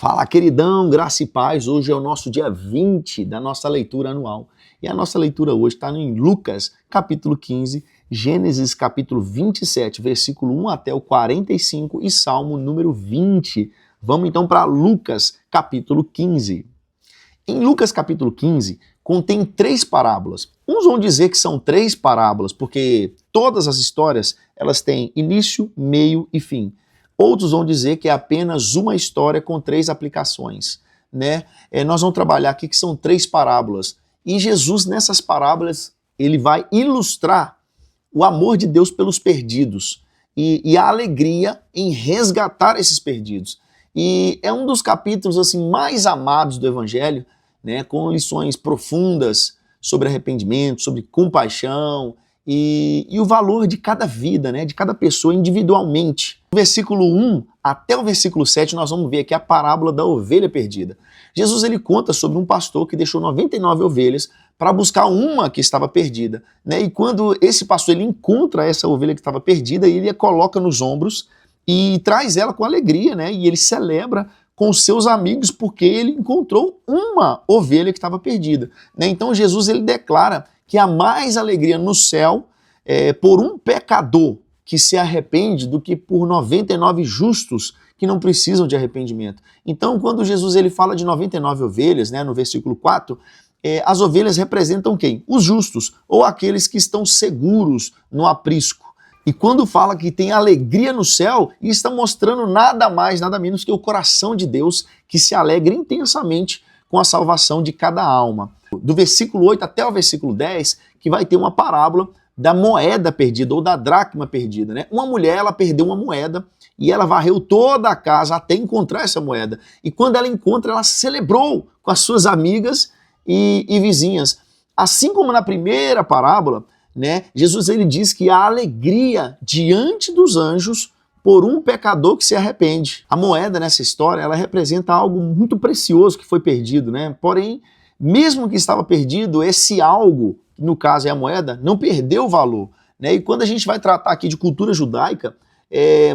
Fala, queridão, graça e paz. Hoje é o nosso dia 20 da nossa leitura anual. E a nossa leitura hoje está em Lucas, capítulo 15, Gênesis, capítulo 27, versículo 1 até o 45 e Salmo número 20. Vamos então para Lucas, capítulo 15. Em Lucas, capítulo 15, contém 3 parábolas. Uns vão dizer que são 3 parábolas, porque todas as histórias elas têm início, meio e fim. Outros vão dizer que é apenas uma história com 3 aplicações, né? Nós vamos trabalhar aqui que são 3 parábolas. E Jesus, nessas parábolas, ele vai ilustrar o amor de Deus pelos perdidos e a alegria em resgatar esses perdidos. E é um dos capítulos assim mais amados do Evangelho, né? Com lições profundas sobre arrependimento, sobre compaixão e o valor de cada vida, né? De cada pessoa individualmente. Do versículo 1 até o versículo 7, nós vamos ver aqui a parábola da ovelha perdida. Jesus ele conta sobre um pastor que deixou 99 ovelhas para buscar uma que estava perdida, né? E quando esse pastor ele encontra essa ovelha que estava perdida, ele a coloca nos ombros e traz ela com alegria, né? E ele celebra com os seus amigos porque ele encontrou uma ovelha que estava perdida, né? Então Jesus ele declara que há mais alegria no céu por um pecador que se arrepende do que por 99 justos que não precisam de arrependimento. Então, quando Jesus ele fala de 99 ovelhas, né, no versículo 4, as ovelhas representam quem? Os justos, ou aqueles que estão seguros no aprisco. E quando fala que tem alegria no céu, está mostrando nada mais, nada menos que o coração de Deus que se alegra intensamente com a salvação de cada alma. Do versículo 8 até o versículo 10, que vai ter uma parábola da moeda perdida ou da dracma perdida, né? Uma mulher, ela perdeu uma moeda e ela varreu toda a casa até encontrar essa moeda. E quando ela encontra, ela celebrou com as suas amigas e vizinhas. Assim como na primeira parábola, né? Jesus ele diz que há alegria diante dos anjos por um pecador que se arrepende. A moeda nessa história, ela representa algo muito precioso que foi perdido, né? Porém, mesmo que estava perdido, esse algo, no caso é a moeda, não perdeu o valor, né? E quando a gente vai tratar aqui de cultura judaica,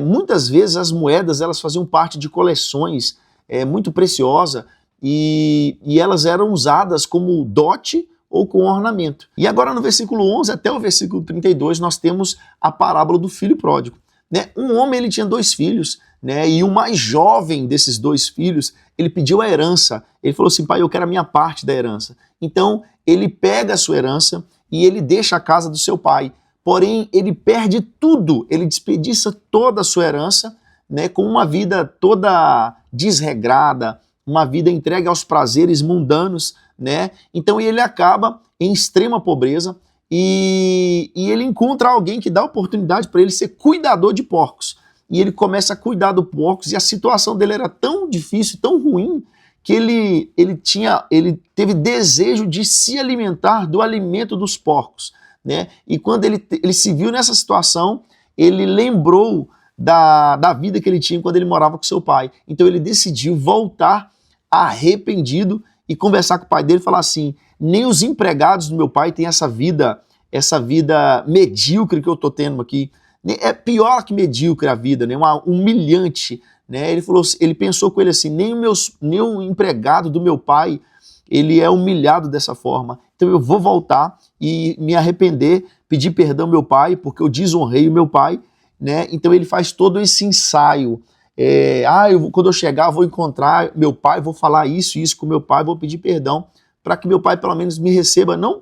muitas vezes as moedas elas faziam parte de coleções muito preciosas e elas eram usadas como dote ou com ornamento. E agora no versículo 11 até o versículo 32 nós temos a parábola do filho pródigo, né? Um homem ele tinha 2 filhos, né? E o mais jovem desses 2 filhos, ele pediu a herança. Ele falou assim: pai, eu quero a minha parte da herança. Então ele pega a sua herança e ele deixa a casa do seu pai. Porém, ele perde tudo, ele desperdiça toda a sua herança, né? Com uma vida toda desregrada, uma vida entregue aos prazeres mundanos, né? Então ele acaba em extrema pobreza e ele encontra alguém que dá oportunidade para ele ser cuidador de porcos. E ele começa a cuidar dos porcos e a situação dele era tão difícil, tão ruim, que ele teve desejo de se alimentar do alimento dos porcos, né? E quando ele se viu nessa situação, ele lembrou da vida que ele tinha quando ele morava com seu pai. Então ele decidiu voltar arrependido e conversar com o pai dele e falar assim: nem os empregados do meu pai têm essa vida medíocre que eu estou tendo aqui. É pior que medíocre a vida, né? Uma humilhante, né? Ele pensou com ele assim: nem o empregado do meu pai ele é humilhado dessa forma. Então eu vou voltar e me arrepender, pedir perdão ao meu pai, porque eu desonrei o meu pai, né? Então ele faz todo esse ensaio. Quando eu chegar, eu vou encontrar meu pai, vou falar isso com meu pai, vou pedir perdão, para que meu pai pelo menos me receba, não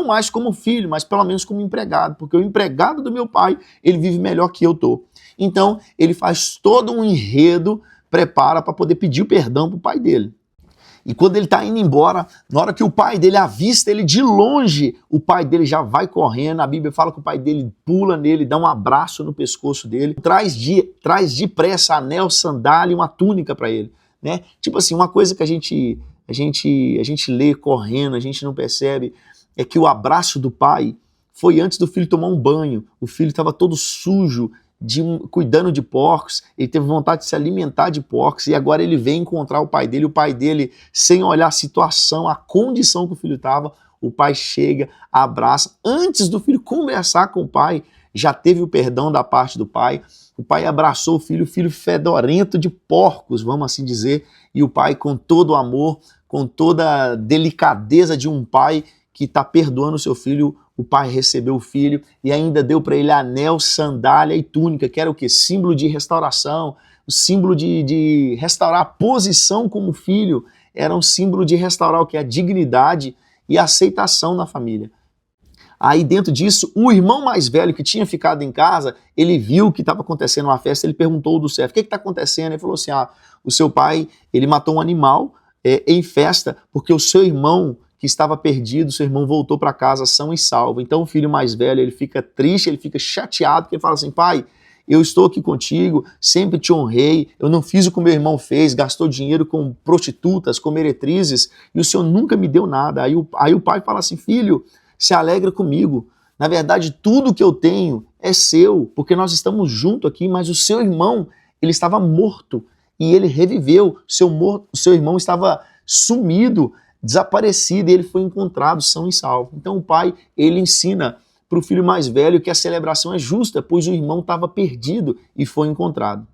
mais como filho, mas pelo menos como empregado, porque o empregado do meu pai, ele vive melhor que eu tô. Então, ele faz todo um enredo, prepara para poder pedir o perdão para o pai dele. E quando ele está indo embora, na hora que o pai dele avista ele de longe, o pai dele já vai correndo, a Bíblia fala que o pai dele pula nele, dá um abraço no pescoço dele, traz depressa anel, sandália e uma túnica para ele, né? Tipo assim, uma coisa que a gente lê correndo, a gente não percebe, é que o abraço do pai foi antes do filho tomar um banho. O filho estava todo sujo, cuidando de porcos, ele teve vontade de se alimentar de porcos, e agora ele vem encontrar o pai dele, sem olhar a situação, a condição que o filho estava, o pai chega, abraça, antes do filho conversar com o pai, já teve o perdão da parte do pai, o pai abraçou o filho fedorento de porcos, vamos assim dizer, e o pai com todo o amor, com toda a delicadeza de um pai que está perdoando o seu filho, o pai recebeu o filho e ainda deu para ele anel, sandália e túnica, que era o quê? Símbolo de restauração, o símbolo de restaurar a posição como filho, era um símbolo de restaurar o que? A dignidade e a aceitação na família. Aí dentro disso, o irmão mais velho que tinha ficado em casa, ele viu que estava acontecendo uma festa, ele perguntou do chefe, o que está acontecendo? Ele falou assim, o seu pai, ele matou um animal em festa, porque o seu irmão que estava perdido, seu irmão voltou para casa são e salvo. Então o filho mais velho, ele fica triste, ele fica chateado, porque ele fala assim, pai, eu estou aqui contigo, sempre te honrei, eu não fiz o que o meu irmão fez, gastou dinheiro com prostitutas, com meretrizes, e o senhor nunca me deu nada. Aí o pai fala assim, filho, se alegra comigo. Na verdade, tudo que eu tenho é seu, porque nós estamos juntos aqui, mas o seu irmão, ele estava morto e ele reviveu. O seu irmão estava sumido, desaparecido, e ele foi encontrado são e salvo. Então o pai, ele ensina para o filho mais velho que a celebração é justa, pois o irmão estava perdido e foi encontrado.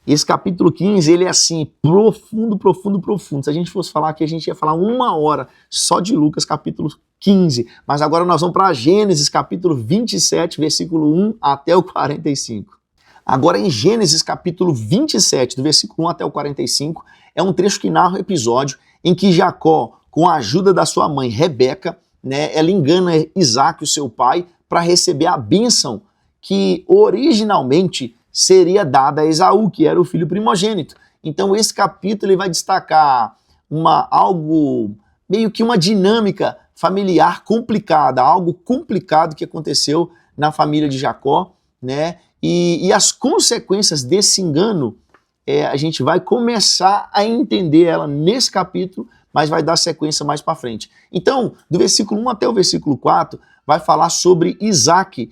Esse capítulo 15, ele é assim, profundo, profundo, profundo. Se a gente fosse falar aqui, a gente ia falar 1 hora só de Lucas, capítulo 15. Mas agora nós vamos para Gênesis, capítulo 27, versículo 1 até o 45. Agora em Gênesis, capítulo 27, do versículo 1 até o 45, é um trecho que narra o episódio em que Jacó, com a ajuda da sua mãe Rebeca, né, ela engana Isaac, o seu pai, para receber a bênção que originalmente seria dada a Esaú, que era o filho primogênito. Então esse capítulo ele vai destacar algo, meio que uma dinâmica familiar complicada, algo complicado que aconteceu na família de Jacó, né? E as consequências desse engano, a gente vai começar a entender ela nesse capítulo, mas vai dar sequência mais para frente. Então, do versículo 1 até o versículo 4, vai falar sobre Isaac.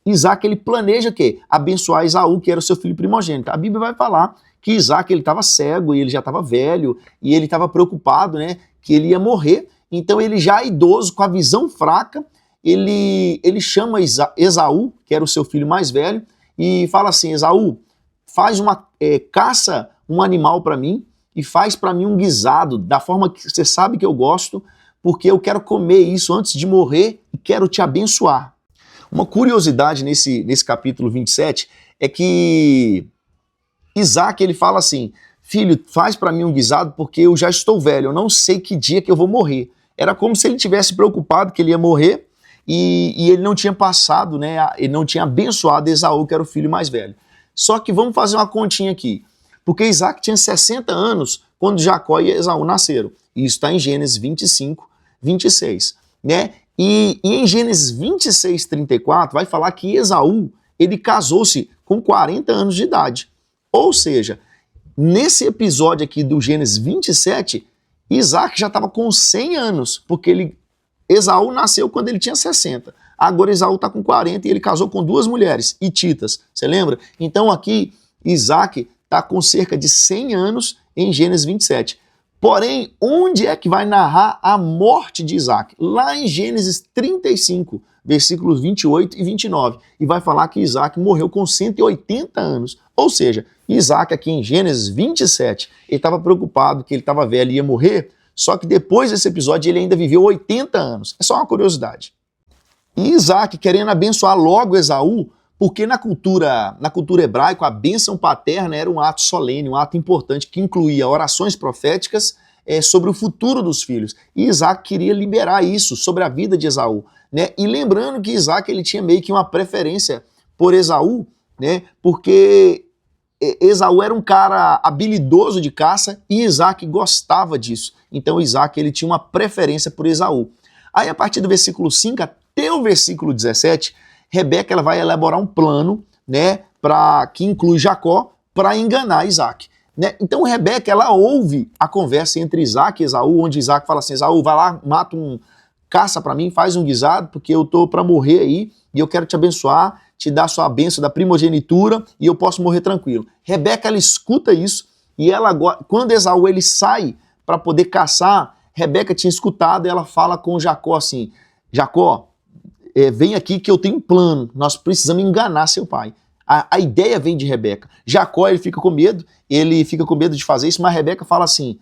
Isaac ele planeja o quê? Abençoar Esaú, que era o seu filho primogênito. A Bíblia vai falar que Isaac ele estava cego e ele já estava velho e ele estava preocupado, né, que ele ia morrer. Então ele já idoso, com a visão fraca, ele chama Esaú, que era o seu filho mais velho, e fala assim, Esaú, caça um animal para mim e faz para mim um guisado, da forma que você sabe que eu gosto, porque eu quero comer isso antes de morrer e quero te abençoar. Uma curiosidade nesse capítulo 27 é que Isaac ele fala assim, filho, faz para mim um guisado porque eu já estou velho, eu não sei que dia que eu vou morrer. Era como se ele tivesse preocupado que ele ia morrer e ele não tinha passado, né, ele não tinha abençoado Esaú, que era o filho mais velho. Só que vamos fazer uma continha aqui, porque Isaac tinha 60 anos quando Jacó e Esaú nasceram. Isso está em Gênesis 25, 26, né? E em Gênesis 26, 34, vai falar que Esaú, ele casou-se com 40 anos de idade. Ou seja, nesse episódio aqui do Gênesis 27, Isaac já estava com 100 anos, porque Esaú nasceu quando ele tinha 60. Agora Esaú está com 40 e ele casou com 2 mulheres, hititas, você lembra? Então aqui Isaac está com cerca de 100 anos em Gênesis 27. Porém, onde é que vai narrar a morte de Isaac? Lá em Gênesis 35, versículos 28 e 29. E vai falar que Isaac morreu com 180 anos. Ou seja, Isaac aqui em Gênesis 27, ele estava preocupado que ele estava velho e ia morrer, só que depois desse episódio ele ainda viveu 80 anos. É só uma curiosidade. E Isaac querendo abençoar logo Esaú, porque na cultura hebraica a bênção paterna era um ato solene, um ato importante que incluía orações proféticas sobre o futuro dos filhos. E Isaac queria liberar isso sobre a vida de Esaú, né? E lembrando que Isaac ele tinha meio que uma preferência por Esaú, né? Porque Esaú era um cara habilidoso de caça e Isaac gostava disso. Então Isaac ele tinha uma preferência por Esaú. Aí a partir do versículo 5 até o versículo 17, Rebeca ela vai elaborar um plano, né, que inclui Jacó, para enganar Isaac. Né? Então Rebeca ela ouve a conversa entre Isaac e Esaú, onde Isaac fala assim, Esaú, vai lá, caça para mim, faz um guisado, porque eu tô para morrer aí, e eu quero te abençoar, te dar a sua bênção da primogenitura, e eu posso morrer tranquilo. Rebeca ela escuta isso, e quando Esaú ele sai para poder caçar, Rebeca tinha escutado, e ela fala com Jacó assim, Jacó, vem aqui que eu tenho um plano, nós precisamos enganar seu pai. A ideia vem de Rebeca. Jacó, ele fica com medo de fazer isso, mas Rebeca fala assim,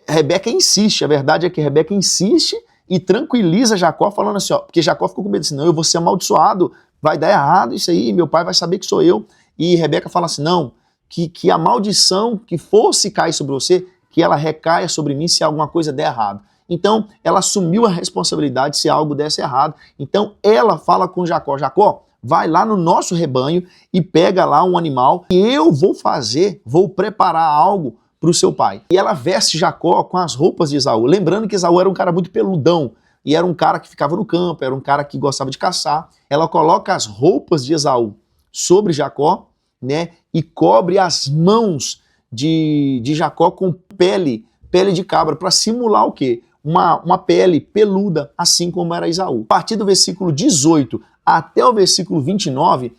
Rebeca insiste, a verdade é que Rebeca insiste e tranquiliza Jacó, falando assim, ó, porque Jacó ficou com medo assim, não, eu vou ser amaldiçoado, vai dar errado isso aí, meu pai vai saber que sou eu. E Rebeca fala assim, não, que a maldição que fosse cair sobre você, que ela recaia sobre mim se alguma coisa der errado. Então, ela assumiu a responsabilidade se algo desse errado. Então, ela fala com Jacó, Jacó, vai lá no nosso rebanho e pega lá um animal e eu vou preparar algo para o seu pai. E ela veste Jacó com as roupas de Esaú. Lembrando que Esaú era um cara muito peludão e era um cara que ficava no campo, era um cara que gostava de caçar. Ela coloca as roupas de Esaú sobre Jacó, né, e cobre as mãos de Jacó com pele de cabra, para simular o quê? Uma pele peluda, assim como era Esaú. A partir do versículo 18 até o versículo 29,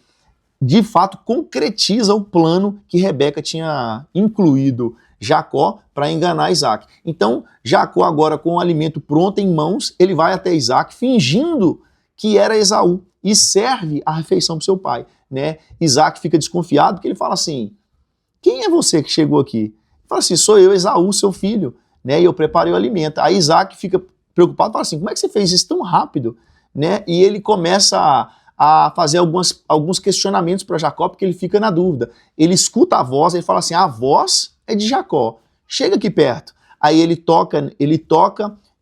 de fato concretiza o plano que Rebeca tinha incluído Jacó para enganar Isaac. Então, Jacó agora com o alimento pronto em mãos, ele vai até Isaac fingindo que era Esaú e serve a refeição para seu pai, né? Isaac fica desconfiado porque ele fala assim, quem é você que chegou aqui? Ele fala assim, sou eu, Esaú, seu filho, né? E eu preparei o alimento. Aí Isaac fica preocupado e fala assim, como é que você fez isso tão rápido? Né? E ele começa a fazer alguns questionamentos para Jacó, porque ele fica na dúvida. Ele escuta a voz, ele fala assim, a voz é de Jacó, chega aqui perto. Aí ele toca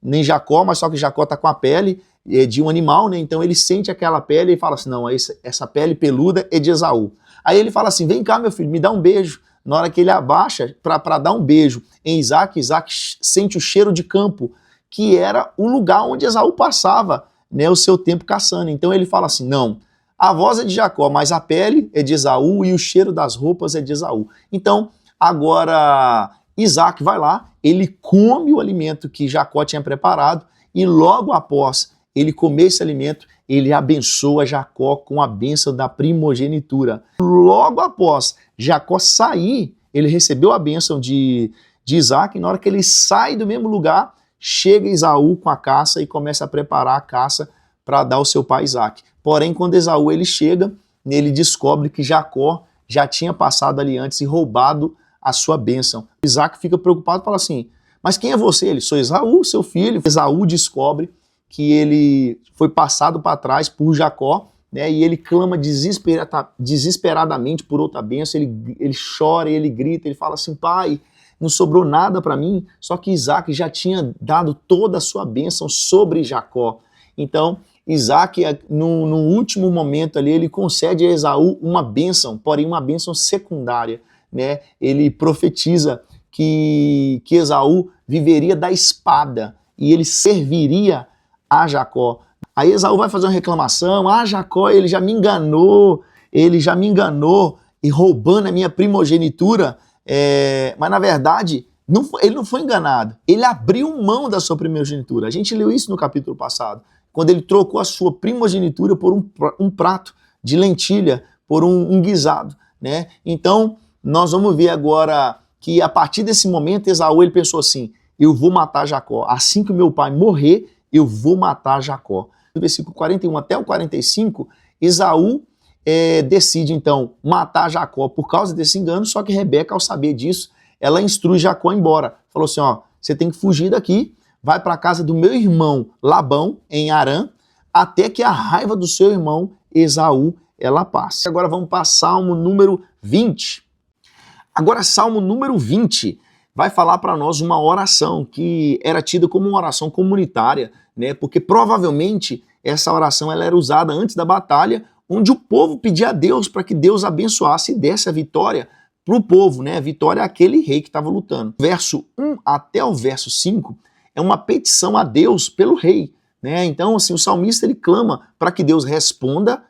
em Jacó, mas só que Jacó está com a pele de um animal, né? Então ele sente aquela pele e fala assim, não, essa pele peluda é de Esaú. Aí ele fala assim, vem cá meu filho, me dá um beijo. Na hora que ele abaixa para dar um beijo em Isaac, Isaac sente o cheiro de campo, que era o lugar onde Esaú passava, né, o seu tempo caçando. Então ele fala assim, não, a voz é de Jacó, mas a pele é de Esaú e o cheiro das roupas é de Esaú. Então, agora Isaac vai lá, ele come o alimento que Jacó tinha preparado e logo após ele comer esse alimento, ele abençoa Jacó com a bênção da primogenitura. Logo após Jacó sair, ele recebeu a bênção de Isaac, e na hora que ele sai do mesmo lugar, chega Esaú com a caça e começa a preparar a caça para dar ao seu pai Isaac. Porém, quando Esaú ele chega, ele descobre que Jacó já tinha passado ali antes e roubado a sua bênção. Isaac fica preocupado e fala assim, mas quem é você? Ele, sou Esaú, seu filho. Esaú descobre que ele foi passado para trás por Jacó, né, e ele clama desesperadamente por outra bênção, ele chora, ele grita, ele fala assim, pai, não sobrou nada para mim, só que Isaac já tinha dado toda a sua bênção sobre Jacó. Então, Isaac, no último momento ali, ele concede a Esaú uma bênção, porém uma bênção secundária, né? Ele profetiza que Esaú viveria da espada e ele serviria a Jacó. Aí Esaú vai fazer uma reclamação, Jacó, ele já me enganou e roubando a minha primogenitura, mas na verdade ele não foi enganado, ele abriu mão da sua primogenitura. A gente leu isso no capítulo passado, quando ele trocou a sua primogenitura por um prato de lentilha, por um guisado, né? Então nós vamos ver agora que a partir desse momento Esaú ele pensou assim, eu vou matar Jacó, assim que o meu pai morrer, eu vou matar Jacó. Do versículo 41 até o 45, Esaú decide então matar Jacó por causa desse engano, só que Rebeca, ao saber disso, ela instrui Jacó a ir embora. Falou assim, ó, você tem que fugir daqui, vai para a casa do meu irmão Labão, em Harã, até que a raiva do seu irmão Esaú, ela passe. Agora vamos para Salmo número 20. Agora, Salmo número 20 vai falar para nós uma oração que era tida como uma oração comunitária, né? Porque provavelmente essa oração ela era usada antes da batalha, onde o povo pedia a Deus para que Deus abençoasse e desse a vitória para o povo, né? A vitória àquele rei que estava lutando. Verso 1 até o verso 5 é uma petição a Deus pelo rei, né? Então, assim, o salmista ele clama para que Deus responda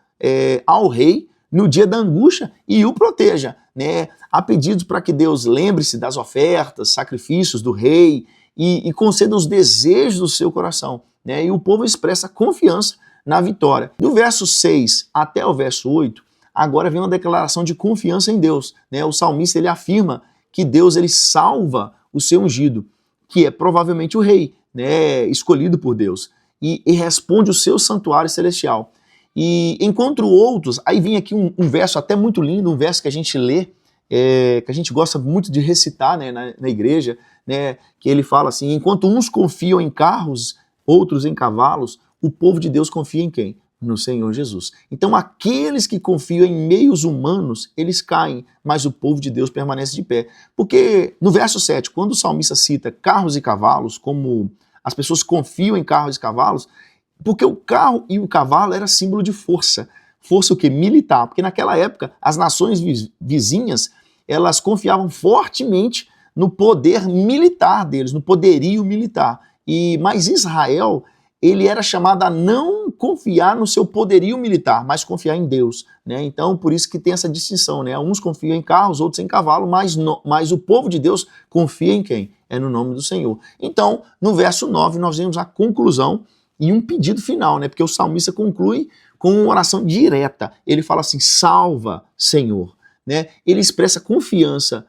ao rei no dia da angústia e o proteja, né? Há pedidos para que Deus lembre-se das ofertas, sacrifícios do rei e conceda os desejos do seu coração, né? E o povo expressa confiança na vitória. Do verso 6 até o verso 8, agora vem uma declaração de confiança em Deus, né? O salmista ele afirma que Deus ele salva o seu ungido, que é provavelmente o rei, né? Escolhido por Deus, e responde o seu santuário celestial. E enquanto outros, aí vem aqui um verso até muito lindo, um verso que a gente lê, que a gente gosta muito de recitar, né, na igreja, né, que ele fala assim: enquanto uns confiam em carros, outros em cavalos, o povo de Deus confia em quem? No Senhor Jesus. Então aqueles que confiam em meios humanos, eles caem, mas o povo de Deus permanece de pé. Porque no verso 7, quando o salmista cita carros e cavalos, como as pessoas confiam em carros e cavalos, porque o carro e o cavalo era símbolo de força. Força o quê? Militar. Porque naquela época, as nações vizinhas, elas confiavam fortemente no poder militar deles, no poderio militar. Mas Israel, ele era chamado a não confiar no seu poderio militar, mas confiar em Deus, né? Então, por isso que tem essa distinção, né? Uns confiam em carros, outros em cavalo, mas o povo de Deus confia em quem? É no nome do Senhor. Então, no verso 9, nós vemos a conclusão e um pedido final, né? Porque o salmista conclui com uma oração direta. Ele fala assim: salva, Senhor. Né? Ele expressa confiança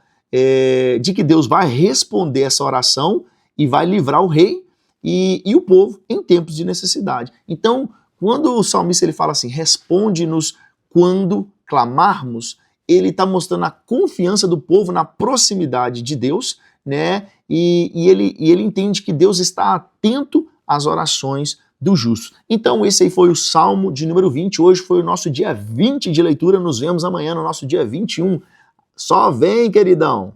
de que Deus vai responder essa oração e vai livrar o rei e o povo em tempos de necessidade. Então, quando o salmista ele fala assim: responde-nos quando clamarmos, ele está mostrando a confiança do povo na proximidade de Deus, né? E ele entende que Deus está atento às orações do justo. Então esse aí foi o Salmo de número 20, hoje foi o nosso dia 20 de leitura, nos vemos amanhã no nosso dia 21. Só vem, queridão!